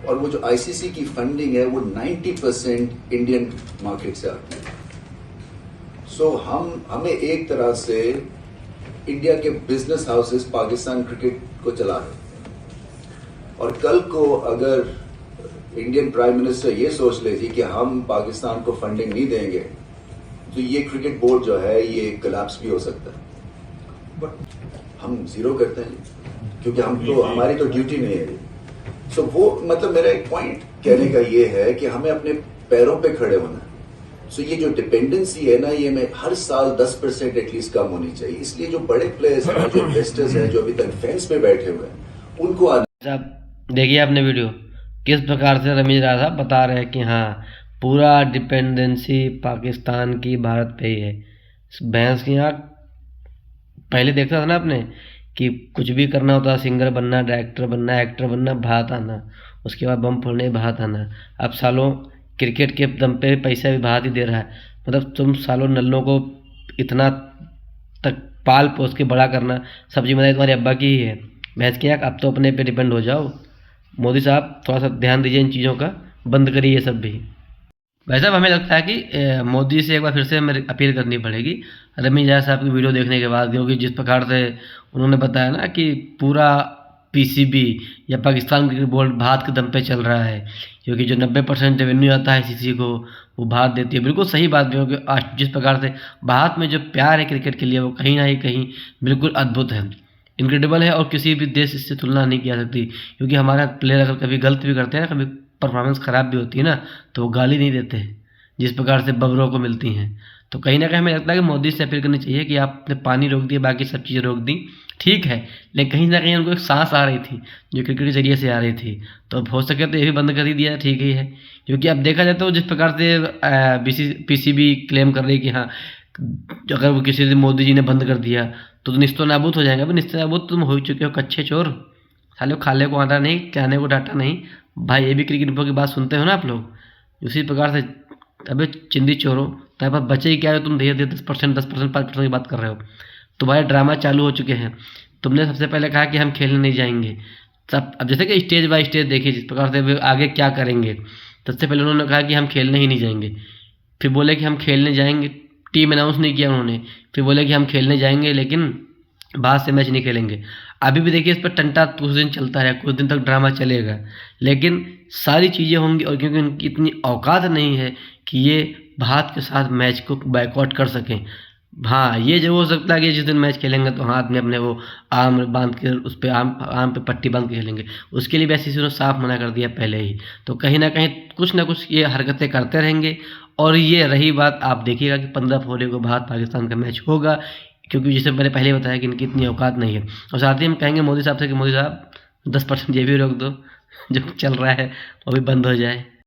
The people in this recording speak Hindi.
और वो जो आईसीसी की फंडिंग है वो 90% इंडियन मार्केट से आती है। सो हमें एक तरह से इंडिया के बिजनेस हाउसेस पाकिस्तान क्रिकेट को चला रहे हैं। और कल को अगर इंडियन प्राइम मिनिस्टर ये सोच ले जी कि हम पाकिस्तान को फंडिंग नहीं देंगे, तो ये क्रिकेट बोर्ड जो है ये कोलैप्स भी हो सकता है। बट हम जीरो करते हैं क्योंकि हमारी तो ड्यूटी नहीं है। सो वो मतलब मेरा एक पॉइंट कहने का ये है कि हमें अपने पैरों पे खड़े होना है। सो ये जो डिपेंडेंसी है ना, ये में हर साल 10% एटलीस्ट कम होनी चाहिए। इसलिए जो बड़े प्लेयर्स हैं, जो इन्वेस्टर्स हैं, जो अभी तक फेंस पे बैठे हुए हैं, उनको आप देखिए आपने वीडियो किस प्रकार से रमीज राजा बता रहे हैं कि हाँ पूरा डिपेंडेंसी पाकिस्तान की भारत पे ही है। भैंस की आँख पहले देखता था ना आपने कि कुछ भी करना होता, सिंगर बनना, डायरेक्टर बनना, एक्टर बनना, भारत आना, उसके बाद बम फोड़ने भारत आना। अब सालों क्रिकेट के दम पे पैसा भी भारत ही दे रहा है। मतलब तुम सालों नल्लों को इतना तक पाल पोस के बड़ा करना, सब जिम्मेदारी तुम्हारे अब्बा की ही है। भैंस की आँख, अब तो अपने पे डिपेंड हो जाओ। मोदी साहब थोड़ा सा ध्यान दीजिए इन चीज़ों का, बंद करिए ये सब भी। वैसे अब हमें लगता है कि मोदी से एक बार फिर से हमें अपील करनी पड़ेगी रमीज राजा साहब की वीडियो देखने के बाद, क्योंकि जिस प्रकार से उन्होंने बताया ना कि पूरा पीसीबी या पाकिस्तान क्रिकेट बोर्ड भारत के दम पे चल रहा है, क्योंकि जो 90% रेवेन्यू आता है सीसी को वो भारत देती है। बिल्कुल सही बात भी, क्योंकि आज जिस प्रकार से भारत में जो प्यार है क्रिकेट के लिए वो कहीं ना कहीं बिल्कुल अद्भुत है, इनक्रेडिबल है, और किसी भी देश इससे तुलना नहीं की जा सकती। क्योंकि हमारा प्लेयर अगर कभी गलत भी करते हैं ना, कभी परफॉर्मेंस ख़राब भी होती है ना, तो वो गाली नहीं देते हैं जिस प्रकार से बबरों को मिलती हैं। तो कहीं ना कहीं हमें लगता है कि मोदी से अपील करनी चाहिए कि आपने पानी रोक दिया, बाकी सब चीज़ें रोक दी, ठीक है, लेकिन कहीं ना कहीं उनको एक सांस आ रही थी जो क्रिकेट के जरिए से आ रही थी। तो अब हो सके तो ये भी बंद कर ही दिया, ठीक ही है। क्योंकि अब देखा जाए तो जिस प्रकार से पीसीबी क्लेम कर रही है कि हाँ अगर वो किसी दिन मोदी जी ने बंद कर दिया तो निस्तो नाबूद हो जाएगा। निस्तो नाबूद तुम हो ही चुके हो, कच्चे चोर। साले खाले को आटा नहीं, कहने को डाटा नहीं। भाई ये भी क्रिकेट की बात सुनते हो ना आप लोग। उसी प्रकार से अबे चिंदी चोरों, तुम्हारे पास बचे ही क्या है, तुम धीरे धीरे 10%, 10%, 5% की बात कर रहे हो। तुम्हारे ड्रामा चालू हो चुके हैं। तुमने सबसे पहले कहा कि हम खेलने नहीं जाएंगे, सब अब जैसे कि स्टेज बाय स्टेज देखिए जिस प्रकार से वे आगे क्या करेंगे। सबसे पहले उन्होंने कहा कि हम खेलने ही नहीं जाएंगे, फिर बोले कि हम खेलने जाएंगे, टीम अनाउंस नहीं किया उन्होंने, फिर बोले कि हम खेलने जाएंगे लेकिन बाद से मैच नहीं खेलेंगे। अभी भी देखिए इस पर टंटा कुछ दिन चलता है, कुछ दिन तक ड्रामा चलेगा, लेकिन सारी चीज़ें होंगी। और क्योंकि उनकी इतनी औकात नहीं है कि ये भारत के साथ मैच को बायकॉट कर सकें। हाँ ये जो हो सकता है कि जिस दिन मैच खेलेंगे तो हाथ में अपने वो आम बांध के उस पर आम पे पट्टी बांध के खेलेंगे, उसके लिए भी ऐसी उन्होंने साफ मना कर दिया पहले ही। तो कहीं ना कुछ ये हरकतें करते रहेंगे। और ये रही बात, आप देखिएगा कि 15 फरवरी को भारत पाकिस्तान का मैच होगा, क्योंकि जिसे मैंने पहले बताया कि इनकी इतनी औकात नहीं है। और साथ ही हम कहेंगे मोदी साहब से कि मोदी साहब 10% ये भी रोक दो जो चल रहा है वो भी बंद हो जाए।